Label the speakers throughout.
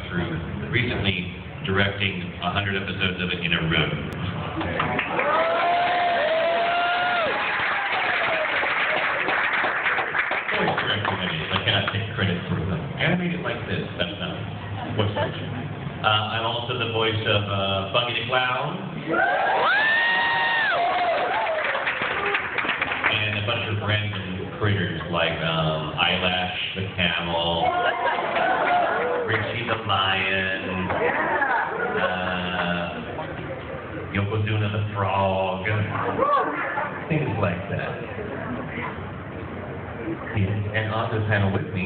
Speaker 1: through recently directing 100 episodes of it in a row. Voice directing it is. I cannot take credit for them. Animate it like this. That's not voice direction. I'm also the voice of Buggy the Clown. And a bunch of random critters like Eyelash the Camel, Richie the Lion, Yokozuna the Frog, things like that. And on the panel with me.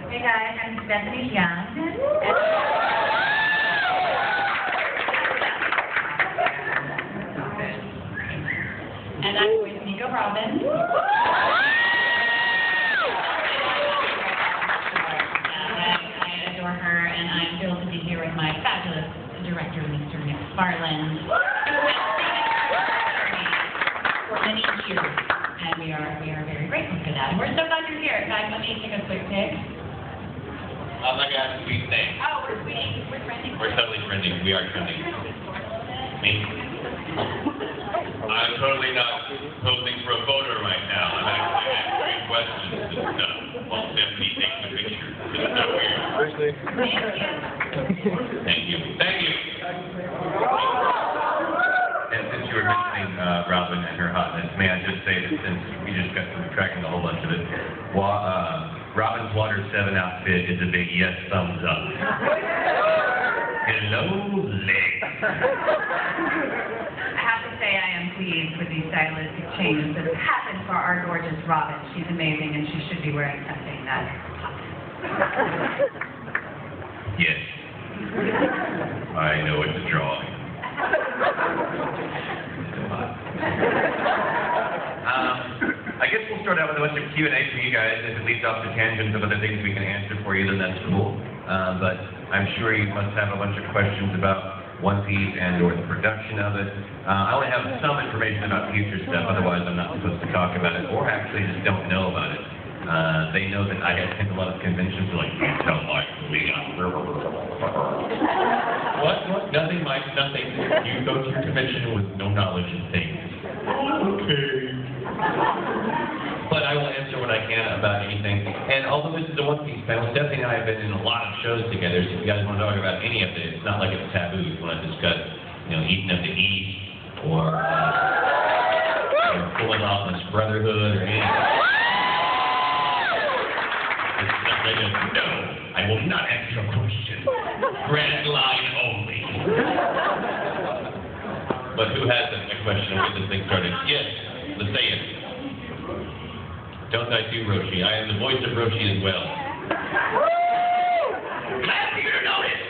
Speaker 2: Hey guys, I'm Stephanie Young. And I'm with Nico Robbins. I adore her, and I'm thrilled to be here with my fabulous director, Mr. McFarland, who has for many years, and we are very grateful for that. And we're so glad you're here. Guys, let me take a quick pic.
Speaker 1: Oh my God, sweet thing.
Speaker 2: Oh, we're sweet. We're trending.
Speaker 1: We're totally trending. We are trending. Me? I'm totally not posing for a photo right now. I'm actually answering questions and stuff while Stephanie takes the picture. It's so weird. Thank you. Thank you. And since you were mentioning Robin and her hotness, may I just say that since we just got through tracking a whole bunch of it, Robin's Water 7 outfit is a big yes, thumbs up. Hello, legs.
Speaker 2: I have to say I am pleased with these stylistic changes that have happened for our gorgeous Robin. She's amazing, and she should be wearing something that's hot.
Speaker 1: Yes. I know it's a drawing. I guess we'll start out with a bunch of Q&A for you guys. If it leads off to tangents of other things we can answer for you, then that's cool. But I'm sure you must have a bunch of questions about One Piece and or the production of it. I only have some information about future stuff, otherwise I'm not supposed to talk about it, or actually just don't know about it. They know that I attend a lot of conventions like, you tell Mike Leon. What? Nothing, Mike, nothing. You go to your convention with no knowledge of things. Okay. But I will answer what I can about anything. And although this is a One Piece panel, Stephanie and I have been in a lot of shows together, so if you guys want to talk about any of it, it's not like it's taboo. You want to discuss, Eden of the East, or Full Office Brotherhood, or anything. No, I will not answer your question. Grand line only. But who has a question? We'll get this thing started. Yes, let's say it. Don't I do Roshi? I am the voice of Roshi as well. Glad for you to notice.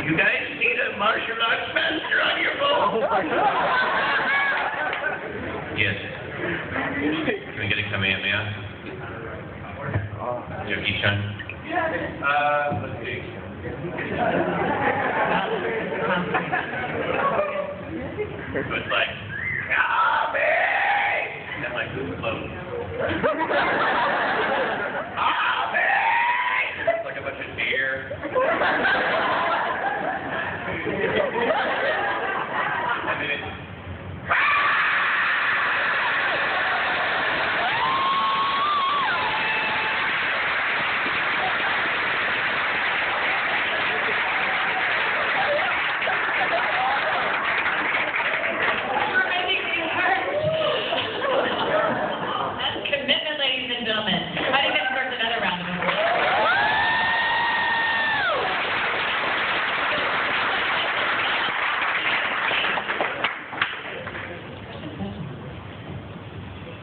Speaker 1: You guys need a martial arts master on your phone? Yes. Can we get a Kamehameha? Yogi-chan? Let's see. So it's like, Kame! And then like, float. Kame! It's like a bunch of deer. And then it's
Speaker 2: That's commitment, ladies and gentlemen. I think that starts another round of applause.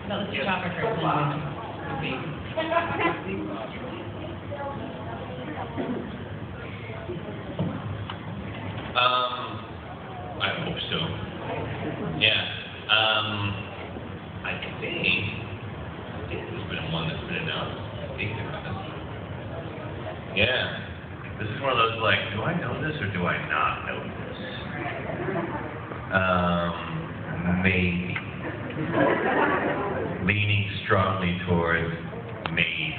Speaker 2: No, let's do chopper first.
Speaker 1: I hope so. Yeah. I think there's been one that's been announced. I think there has. Yeah. This is one of those like, do I know this or do I not know this? Maybe. Leaning strongly towards maybe.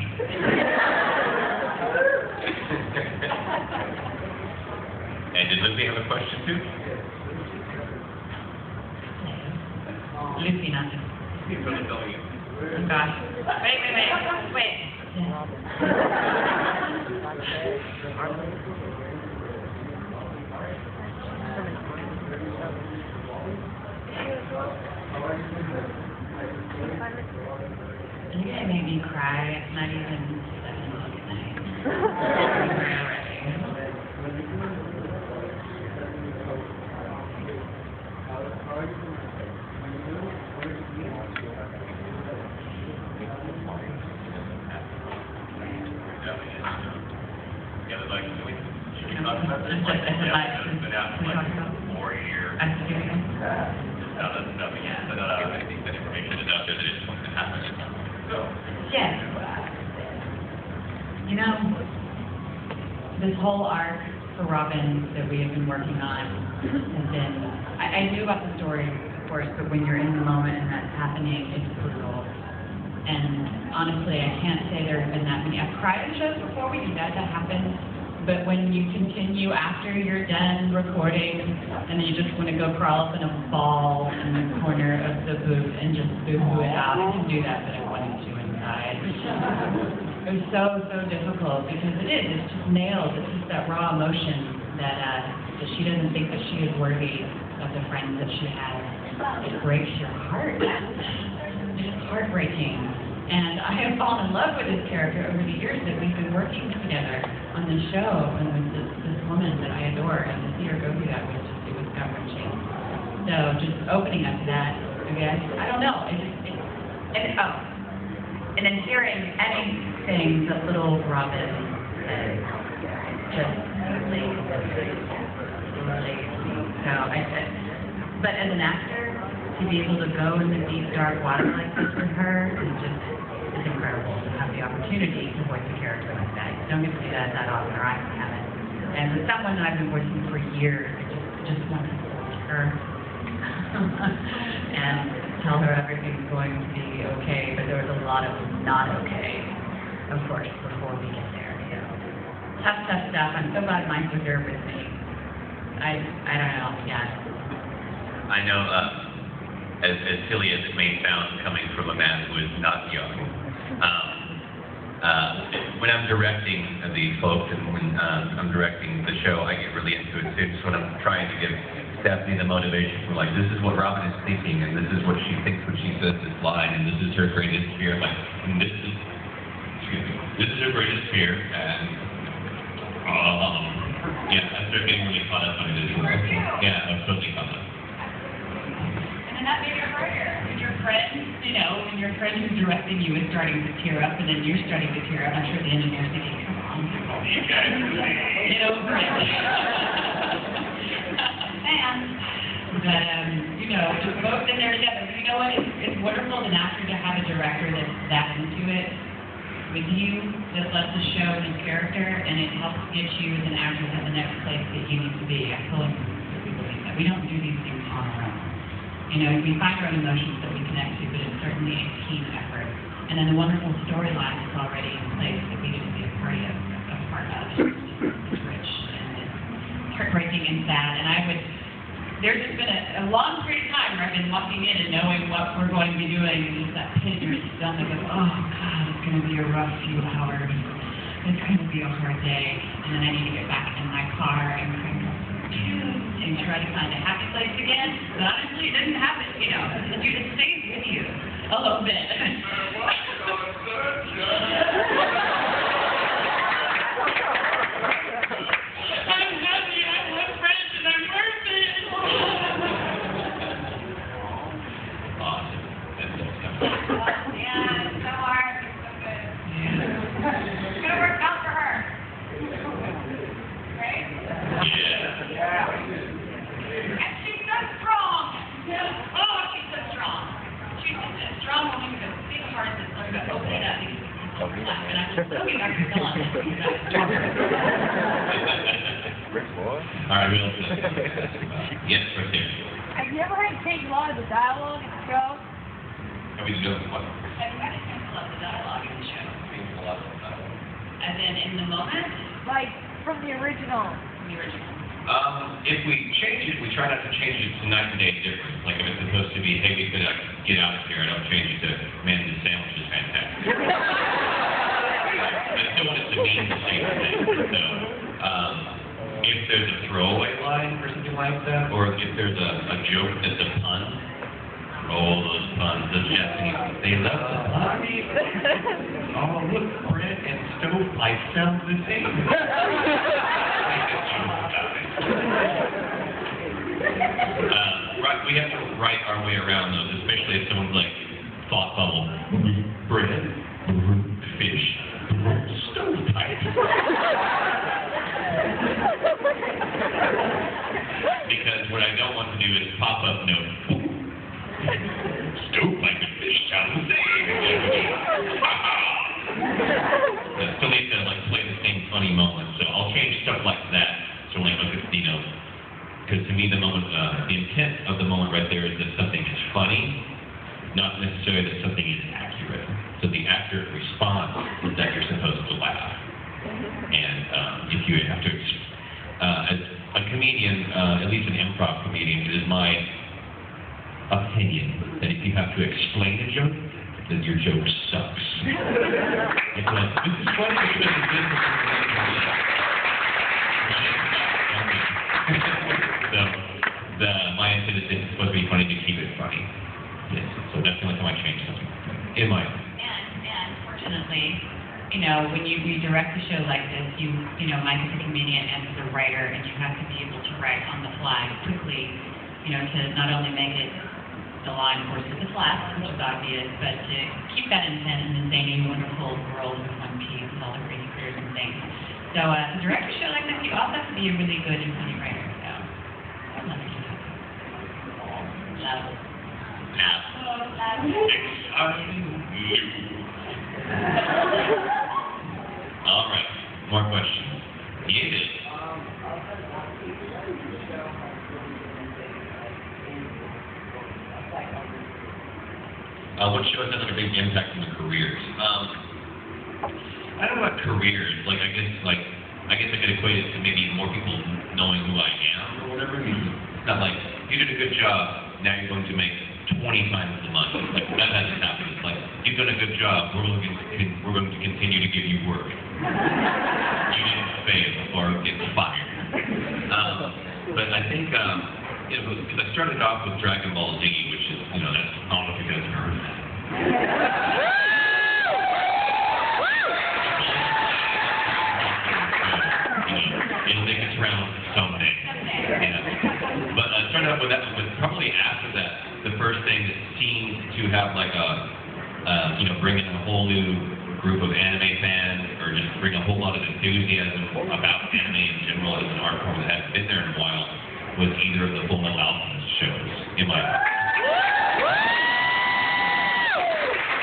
Speaker 1: And did Lucy have a question too?
Speaker 2: Lucy, nothing.
Speaker 1: He's really telling you.
Speaker 2: Oh gosh. Wait. You guys made me cry. It's not even 7 at night. I'm crying already.
Speaker 1: Yeah, like, should we
Speaker 2: No,
Speaker 1: talk about this?
Speaker 2: just like, I said, like,
Speaker 1: It's been out for like 4 years.
Speaker 2: I'm serious.
Speaker 1: No, that's nothing. But I think that information is out there that it's going to happen. So.
Speaker 2: Yes. You know, this whole arc for Robin that we have been working on has been, I knew about the story, of course, but when you're in the moment and that's happening, it's brutal. And honestly, I can't say there have been that many. I've cried at shows before, we do that happens. But when you continue after you're done recording, and then you just want to go crawl up in a ball in the corner of the booth and just boo-hoo it out, I can do that, but I wanted to inside. It was so difficult because it's just nails. It's just that raw emotion that she doesn't think that she is worthy of the friends that she has. It breaks your heart. It's heartbreaking. And I have fallen in love with this character over the years that we've been working together on this show, and with this woman that I adore, and to see her go through that it was gut-wrenching. So just opening up to that, I guess, I don't know. And then hearing anything that little Robin said, just lazy. So but as an actor, to be able to go in the deep, dark water like this with her is incredible to have the opportunity to voice a character like that. You don't get to do that often, or I haven't. And with someone that I've been voicing for years, I just want to hold her and tell her everything's going to be okay, but there was a lot of not okay, of course, before we get there. So tough stuff. I'm so glad Mike was here with me. I don't know, yeah.
Speaker 1: I know, as silly as it may sound coming from a man who is not young, when I'm directing these folks and when I'm directing the show, I get really into it too. Just when I'm trying to give Stephanie the motivation for like, this is what Robin is thinking, and this is what she thinks when she says this line, and this is her greatest fear. Like, and this is her greatest fear, and yeah, I start getting really caught up on it. Yeah, I'm totally caught up.
Speaker 2: And that made it harder. When your friend, when your friend who's directing you is starting to tear up, and then you're starting to tear up, I'm sure the engineer's thinking, come on, you guys, get over it. But, just both in there together. You know what? It's wonderful as an actor to have a director that's that into it with you, that lets us show this character, and it helps get you as an actor to the next place that you need to be. I fully believe that. We don't do these things on our own. We find our own emotions that we connect to, but it's certainly a team effort. And then the wonderful storyline is already in place that we get to be a part of. It's rich and it's heartbreaking and sad. And there's just been a long period of time where I've been walking in and knowing what we're going to be doing, and just that pit in your stomach of, oh God, it's going to be a rough few hours. It's going to be a hard day. And then I need to get back in my car and try to find a happy place again. But honestly, it doesn't happen, it stays with you a little bit. I'm happy, I have friends, and I'm worth it.
Speaker 1: Awesome. That's
Speaker 2: Yeah, it's so hard. It's so good. Yeah. It's gonna work out for her. Right?
Speaker 1: Yeah.
Speaker 2: And she's so strong. Oh, she's so strong. She's just a strong woman with a big heart that's going to open it up because people left. And I'm just
Speaker 1: All right, we'll yes, right there.
Speaker 3: Have you ever had to change a lot of the dialogue in the show?
Speaker 1: Have we done what?
Speaker 2: Have you had to cancel out the dialogue in the show?
Speaker 1: Change a lot of that.
Speaker 2: As in the moment?
Speaker 3: Like, from the original.
Speaker 2: From the original.
Speaker 1: If we change it, we try not to change it to night and day difference. Like if it's supposed to be, hey, we could get out of here, I don't change it to, man, this sandwich is fantastic. I still want it to mean the same thing. So, if there's a throwaway line or something like that, or if there's a joke that's a pun, those puns, the Japanese, they love the body. Oh, look, bread and stovepipe sound the same. Right, we have to write our way around those, especially if someone's like thought bubble, bread, fish, stovepipe. Because what I don't want to do is pop up note. Stovepipe and fish sound the same. I still need to like play the same funny moments, so I'll change stuff like that. So when I look at, because to me the moment, the intent of the moment right there is that something is funny, not necessarily that something is accurate. So the accurate response is that you're supposed to laugh. And if you have to, as a comedian, at least an improv comedian, it is my opinion that if you have to explain a joke, then your joke sucks. It's like, this is funny, this is So, my intent is it's supposed to be funny to keep it funny. Yes, so that's the only time I change something. In my opinion.
Speaker 2: And fortunately, when you direct a show like this, Mike is a comedian and is a writer, and you have to be able to write on the fly quickly, to not only make it the line, of course, if it's last, which is obvious, but to keep that intent in the zany, wonderful world of One Piece with all the crazy creatures and things. So to direct a show like this, you also have to be a really good and funny writer. So I love it. Love it.
Speaker 1: All right, more questions. Yes. What show has had a big impact on the careers? I don't know about careers. I guess I could equate it to maybe more people knowing who I am or whatever. It's not like you did a good job. Now you're going to make 20 times the money. That hasn't happened. It's like you've done a good job. We're going to continue to give you work. You didn't fail or get fired. But I think because I started off with Dragon Ball Z, which is that's, I don't know if you guys have heard of that. It'll make its round someday. Yeah. But I started off with that, but probably after that, the first thing that seemed to have bring in a whole new group of anime fans, or just bring a whole lot of enthusiasm about anime in general as an art form that hadn't been there in a while, was either of the Full Metal Alchemist shows, in my opinion.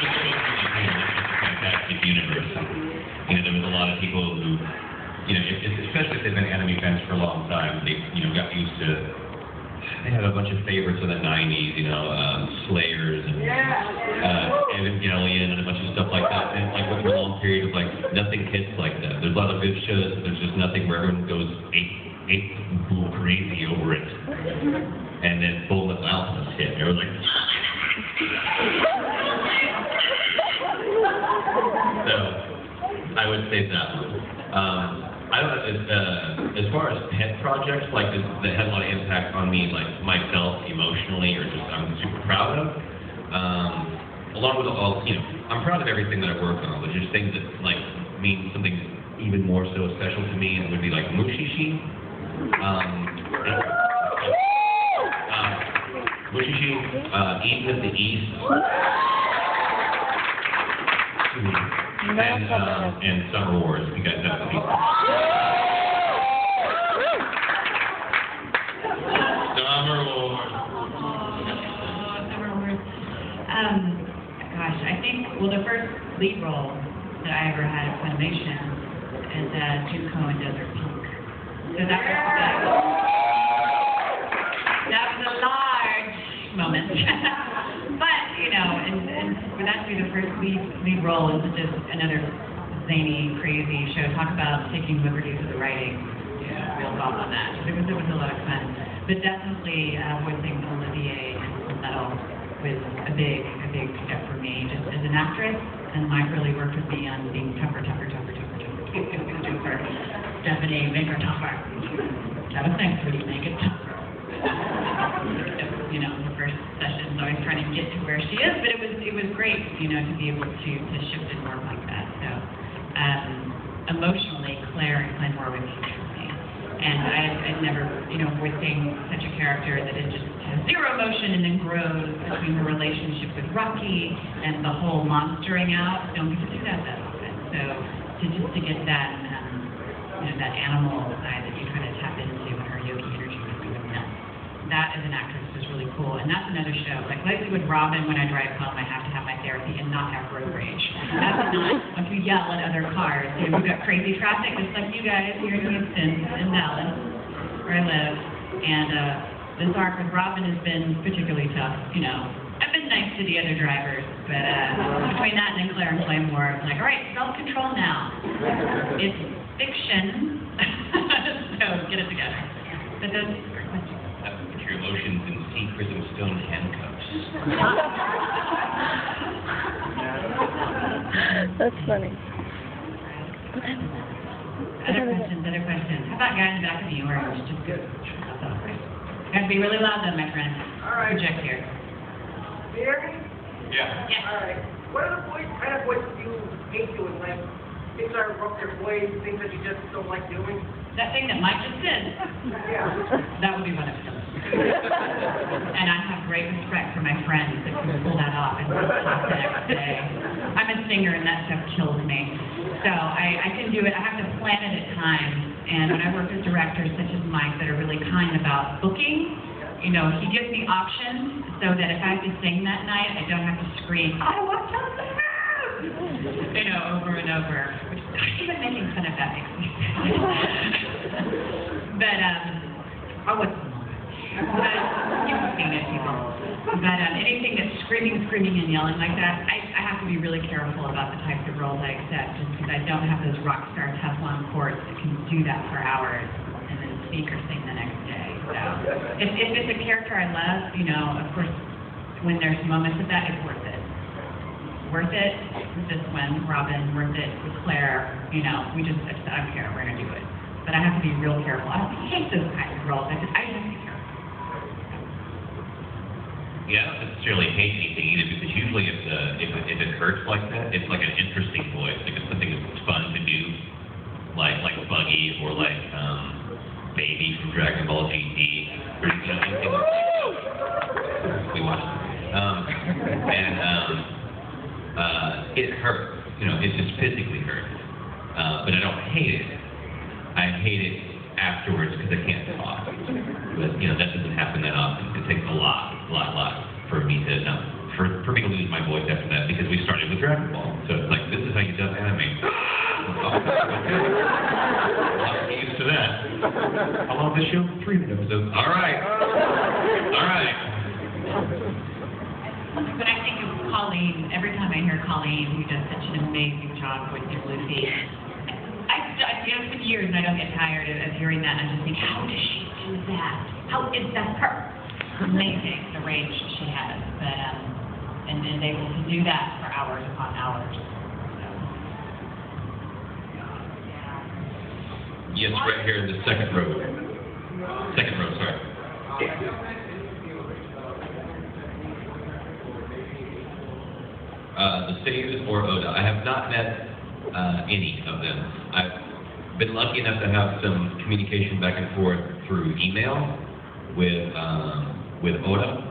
Speaker 1: It's a fantastic universe. There was a lot of people who, especially if they've been anime fans for a long time, they, got used to, they had a bunch of favorites of the 90s, Slayers and Evangelion and a bunch of stuff like that. And went through a long period of nothing hits like that. There's a lot of good shows, but there's just nothing where everyone goes crazy over it. And then Full Metal Alchemist hit. They were like, so I would say that one. I don't know, as far as pet projects that had a lot of impact on me, myself emotionally, or just I'm super proud of. Along with all, I'm proud of everything that I work on, but just things that mean something even more so special to me, and would be Mushishi. Mushishi, Eden of the East. And Summer Wars, if you guys know the people. Summer Wars.
Speaker 2: Summer Wars. Gosh, I think, the first lead role that I ever had at Funimation is Junko and Desert Punk. So that was a large moment. But, you know, and for that to be the first lead role in just another zany, crazy show. Talk about taking liberties with the writing. Yeah, real thought on that. It was a lot of fun. But definitely voicing Olivier and Full Metal was a big step for me, just as an actress. And Mike really worked with me on being tougher. Stephanie, make her tougher. That was thanks for you, make it tougher. You know, the first session, always trying to get to where she is, but it was great, you know, to be able to shift and work like that. So emotionally, Claire and Glenn were with me. And I'd never, you know, voicing such a character that it just has zero emotion and then grows between her relationship with Rocky and the whole monstering out. Don't get to do that often. So to get that, you know, that animal side that you kind of tap into when her yogi energy was going nuts. That as an actress was really cool. And that's another show. Like with Robin, when I drive home, I have to have my therapy and not have road rage. That's not to yell at other cars. You know, we've got crazy traffic, just like you guys here in Houston, in Dallas, where I live. And this arc with Robin has been particularly tough. You know, I've been nice to the other drivers, but between that and then Claire and Claymore, it's like, all right, self-control now. It's fiction, so get it together. But those are great questions.
Speaker 4: Put your emotions in secret and stone handcuffs.
Speaker 5: That's funny.
Speaker 2: Other questions. How about guy in the back of the orange? Just good. Gotta be really loud then, my friend.
Speaker 6: All right.
Speaker 2: Project here.
Speaker 6: Here?
Speaker 4: Yeah.
Speaker 2: Yes.
Speaker 6: All right. What are the kind of voices you hate doing? Like, things that are rough your voice, things that you just don't like doing?
Speaker 2: That thing that Mike just did.
Speaker 6: Yeah.
Speaker 2: That would be one of them. And I have great respect for my friends that can pull that off and work the next day. I'm a singer and that stuff kills me. So I can do it. I have to plan it at times. And when I work with directors such as Mike that are really kind about booking, you know, he gives me options so that if I have to sing that night, I don't have to scream, I want to sing! You know, over and over. Which, even making fun of that makes me sad. But, I wasn't. You've seen it, people. But anything that's screaming and yelling like that, I have to be really careful about the types of roles I accept, just because I don't have those rock star Teflon cords that can do that for hours and then speak or sing the next day. So if it's a character I love, you know, of course, when there's moments of that, it's worth it. Worth it with this one, Robin, worth it with Claire, you know, I don't care, we're gonna do it. But I have to be real careful. I don't hate those kinds of roles, I just have to be careful.
Speaker 4: Yeah, I don't necessarily hate anything either, because usually if it hurts like that, it's like an interesting voice. Like it's something that's fun to do, like Buggy or like Baby from Dragon Ball GT, or you know, anything like that. We watched it hurt. You know, it just physically hurt. But I don't hate it. I hate it afterwards because I can't talk. But you know, that doesn't happen that often. It takes a lot for me to for me to lose my voice after that, because we started with Dragon Ball. So it's like, this is how you dub anime. I'm used to that. How long is the show? 3 episodes. All right.
Speaker 2: But I think of Colleen, every time I hear Colleen, who does such an amazing job with Lucy, it's been years and I don't get tired of hearing that, and I just think, how does she do that? How is that her? Amazing, the range she has, but and able to do that for hours upon hours. So.
Speaker 4: Yes, right here in the second row. Sorry. The Saves or Oda. I have not met any of them. I've been lucky enough to have some communication back and forth through email with Oda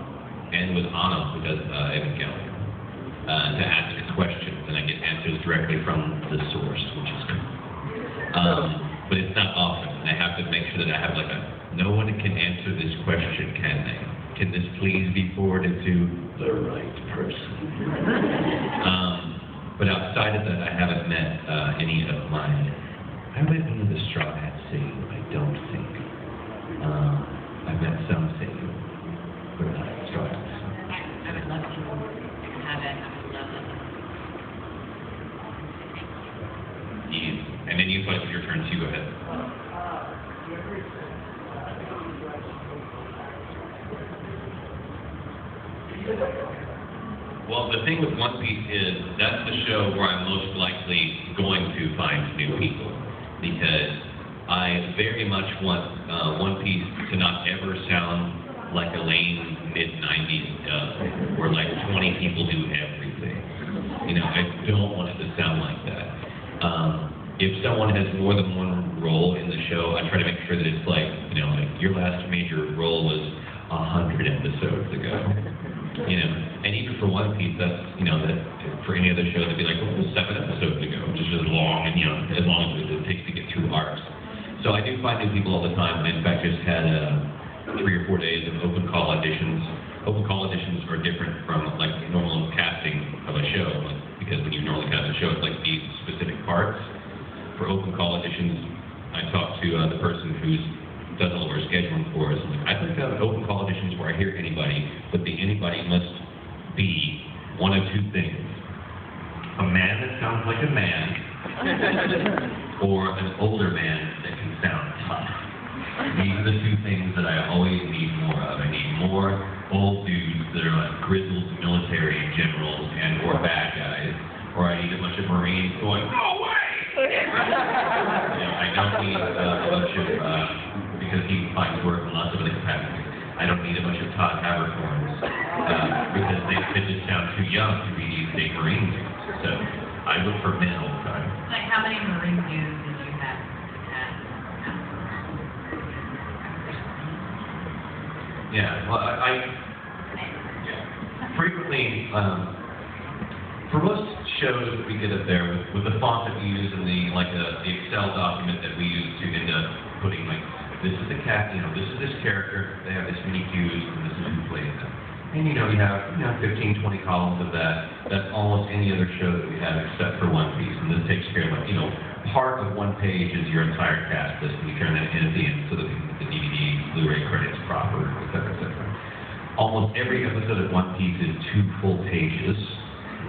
Speaker 4: and with Anna, who does Evangelion, to ask questions, and I get answers directly from the source, which is cool. But it's not often, and I have to make sure that I have like no one can answer this question, can they? Can this please be forwarded to the right person? But outside of that, I haven't met any of my I went into the Straw Hat scene, I don't think. I've met some scene, but not Straw Hats.
Speaker 2: I would love to have it. I would love it.
Speaker 4: And then you put your turn, so you go ahead. Well, the thing with One Piece is that's the show where I'm most likely going to find new people, because I very much want One Piece to not ever sound like a lame mid-90s dub, where like 20 people do everything. You know, I don't want it to sound like that. If someone has more than one role in the show, I try to make sure that it's like, you know, like your last major role was 100 episodes ago. You know, and even for One Piece, that's, you know, that for any other show, they'd be like, well, it was 7 episodes ago, which is as long, and, you know, as long as it takes to get through arcs. So I do find new people all the time. I, in fact, just had 3 or 4 days of open call auditions. Open call auditions are different from, like, normal casting of a show, because when you normally cast a show, it's like these specific parts. For open call auditions, I talked to the person who's does all of our scheduling for us. I'd like to have open call auditions where I hear anybody, but the anybody must be one of two things. A man that sounds like a man, or an older man that can sound tough. These are the two things that I always need more of. I need more old dudes that are like grizzled military generals and or bad guys, or I need a bunch of Marines going, no way! You know, I don't need a bunch of, because he finds work in lots of other capacities. I don't need a bunch of Todd Havercorns, because they just sound too young to be these big Marines. So I look for men all the time.
Speaker 2: Like, how many Marine dudes did you have?
Speaker 4: Yeah, well, I frequently, for most shows that we get up there, with the font that we use and the Excel document that we use to end up putting, like, this is the cat, you know, this is this character, they have this many cues, and this is who plays them. And you know, you have 15, 20 columns of that. That's almost any other show that we have except for One Piece. And this takes care of, like, you know, part of one page is your entire cast list, and you turn that in at the end so that we can get the DVD, Blu-ray credits proper, et cetera, et cetera. Almost every episode of One Piece is 2 full pages,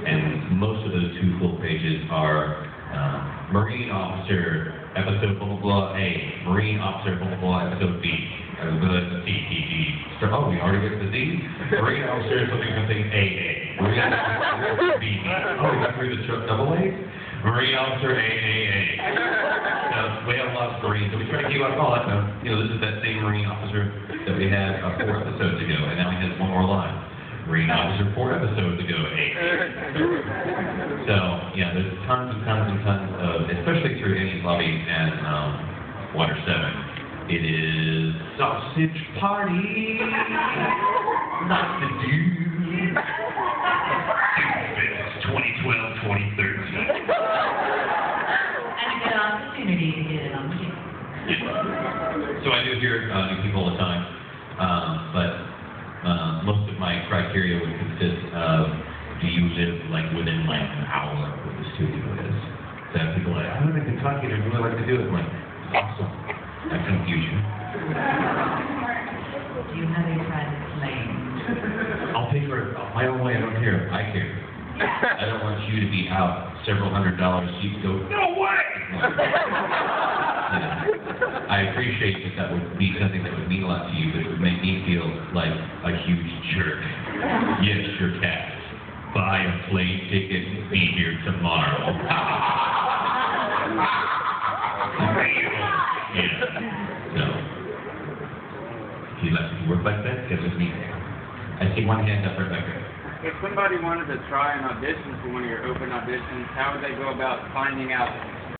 Speaker 4: and most of those 2 full pages are Marine Officer, episode blah, blah, blah, A, Marine Officer, blah, blah, blah, episode B, so, oh, we already get the Z? Marine Officer, something, AA. Marine Officer, B. Oh, we got through the truck double A? Marine Officer, AAA. We have lots of Marines, so we try to keep up all that stuff. You know, this is that same Marine Officer that we had 4 episodes ago, and now he has one more line. Marine Officer 4 episodes ago, So, yeah, there's tons and tons and tons of, especially through any lobby and Water 7. It is sausage party, not the dude. 2012, 2013.
Speaker 2: And a good opportunity to get it on video.
Speaker 4: So I do hear new people all the time, but most of my criteria would consist of, do you live like within like an hour of where the studio is? So I have people like, I live in Kentucky and I'd really like to do it. I'm like, awesome. That's confusion.
Speaker 2: Do you have a private plane?
Speaker 4: I'll pay for it my own way. I don't care. I care. I don't want you to be out several $100s so you can go, no way! I appreciate that would be something that would mean a lot to you, but it would make me feel like a huge jerk. Yes, your cat. Buy a plane ticket and be here tomorrow. Yeah. So, if you like to work like that, get with me. I see one hand up right back there.
Speaker 5: If somebody wanted to try an audition for one of your open auditions, how would they go about finding out